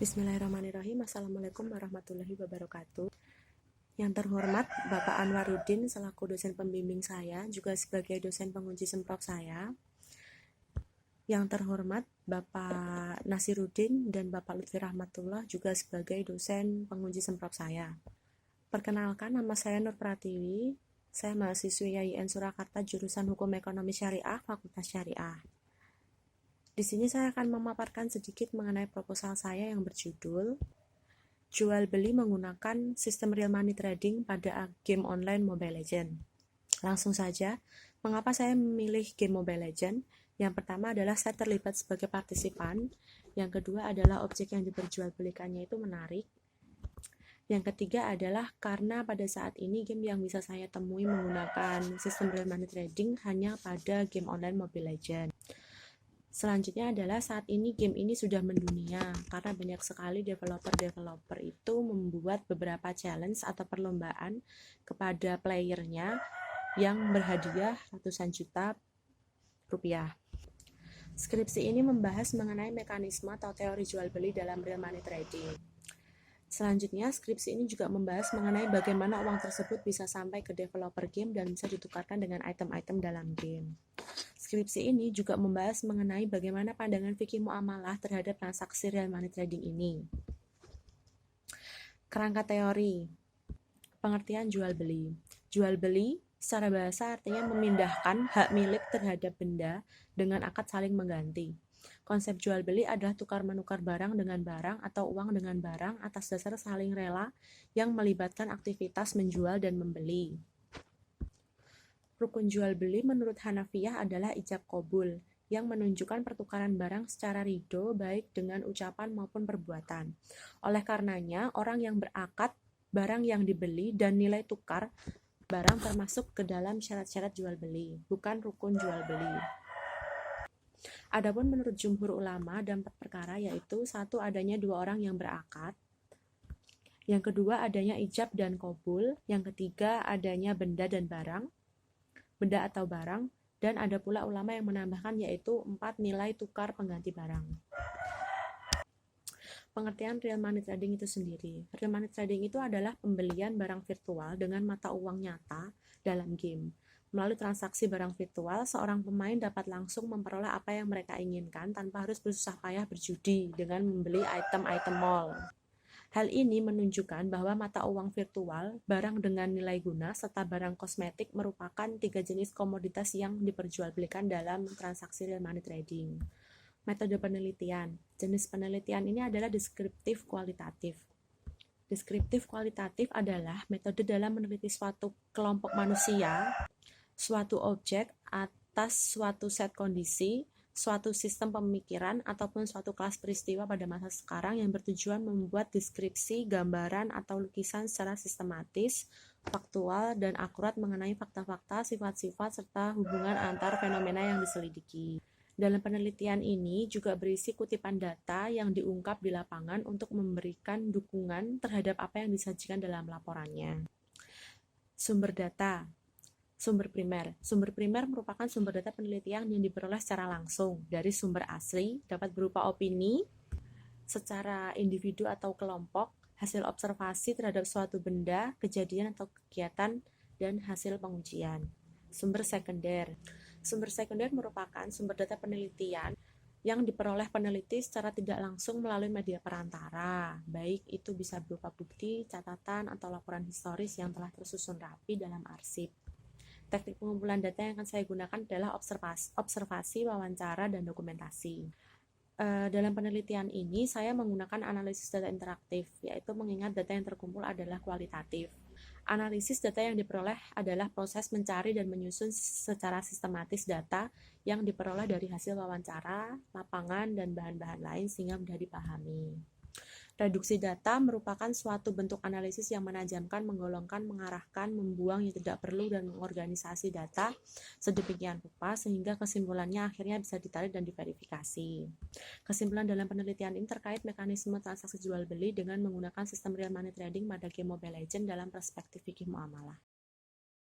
Bismillahirrahmanirrahim. Assalamualaikum warahmatullahi wabarakatuh. Yang terhormat Bapak Anwaruddin selaku dosen pembimbing saya, juga sebagai dosen penguji semprot saya. Yang terhormat Bapak Nasiruddin dan Bapak Lutfi Rahmatullah juga sebagai dosen penguji semprot saya. Perkenalkan, nama saya Nur Pratiwi. Saya mahasiswi YIN Surakarta jurusan Hukum Ekonomi Syariah, Fakultas Syariah. Di sini saya akan memaparkan sedikit mengenai proposal saya yang berjudul Jual beli menggunakan sistem real money trading pada game online Mobile Legends. Langsung saja, mengapa saya memilih game Mobile Legends? Yang pertama adalah saya terlibat sebagai partisipan. Yang kedua adalah objek yang diperjualbelikannya itu menarik. Yang ketiga adalah karena pada saat ini game yang bisa saya temui menggunakan sistem real money trading hanya pada game online Mobile Legends. Selanjutnya adalah saat ini game ini sudah mendunia karena banyak sekali developer itu membuat beberapa challenge atau perlombaan kepada playernya yang berhadiah ratusan juta rupiah. Skripsi ini membahas mengenai mekanisme atau teori jual beli dalam real money trading. Selanjutnya, skripsi ini juga membahas mengenai bagaimana uang tersebut bisa sampai ke developer game dan bisa ditukarkan dengan item-item dalam game. Skripsi ini juga membahas mengenai bagaimana pandangan fikih muamalah terhadap transaksi real money trading ini. Kerangka teori. Pengertian jual beli. Jual beli secara bahasa artinya memindahkan hak milik terhadap benda dengan akad saling mengganti. Konsep jual beli adalah tukar-menukar barang dengan barang atau uang dengan barang atas dasar saling rela yang melibatkan aktivitas menjual dan membeli. Rukun jual beli menurut Hanafiyah adalah ijab qabul, yang menunjukkan pertukaran barang secara ridho baik dengan ucapan maupun perbuatan. Oleh karenanya, orang yang berakad, barang yang dibeli, dan nilai tukar barang termasuk ke dalam syarat-syarat jual beli, bukan rukun jual beli. Adapun menurut jumhur ulama ada 4 perkara, yaitu 1. Adanya 2 orang yang berakad, yang kedua adanya ijab dan qabul, yang ketiga adanya benda dan barang, benda atau barang, dan ada pula ulama yang menambahkan yaitu 4 nilai tukar pengganti barang. Pengertian real money trading itu sendiri. Real money trading itu adalah pembelian barang virtual dengan mata uang nyata dalam game. Melalui transaksi barang virtual, seorang pemain dapat langsung memperoleh apa yang mereka inginkan tanpa harus bersusah payah berjudi dengan membeli item-item mall. Hal ini menunjukkan bahwa mata uang virtual, barang dengan nilai guna, serta barang kosmetik merupakan 3 jenis komoditas yang diperjualbelikan dalam transaksi real money trading. Metode penelitian. Jenis penelitian ini adalah deskriptif kualitatif. Deskriptif kualitatif adalah metode dalam meneliti suatu kelompok manusia, suatu objek atas suatu set kondisi, suatu sistem pemikiran, ataupun suatu kelas peristiwa pada masa sekarang yang bertujuan membuat deskripsi, gambaran, atau lukisan secara sistematis, faktual, dan akurat mengenai fakta-fakta, sifat-sifat, serta hubungan antar fenomena yang diselidiki. Dalam penelitian ini juga berisi kutipan data yang diungkap di lapangan untuk memberikan dukungan terhadap apa yang disajikan dalam laporannya. Sumber data. Sumber primer. Sumber primer merupakan sumber data penelitian yang diperoleh secara langsung dari sumber asli, dapat berupa opini secara individu atau kelompok, hasil observasi terhadap suatu benda, kejadian atau kegiatan, dan hasil pengujian. Sumber sekunder. Sumber sekunder merupakan sumber data penelitian yang diperoleh peneliti secara tidak langsung melalui media perantara, baik itu bisa berupa bukti, catatan, atau laporan historis yang telah tersusun rapi dalam arsip. Teknik pengumpulan data yang akan saya gunakan adalah observasi, wawancara, dan dokumentasi. Dalam penelitian ini, saya menggunakan analisis data interaktif, yaitu mengingat data yang terkumpul adalah kualitatif. Analisis data yang diperoleh adalah proses mencari dan menyusun secara sistematis data yang diperoleh dari hasil wawancara, lapangan, dan bahan-bahan lain sehingga mudah dipahami. Reduksi data merupakan suatu bentuk analisis yang menajamkan, menggolongkan, mengarahkan, membuang yang tidak perlu, dan mengorganisasi data sedemikian rupa sehingga kesimpulannya akhirnya bisa ditarik dan diverifikasi. Kesimpulan dalam penelitian ini terkait mekanisme transaksi jual beli dengan menggunakan sistem real money trading pada game Mobile Legends dalam perspektif fikih muamalah.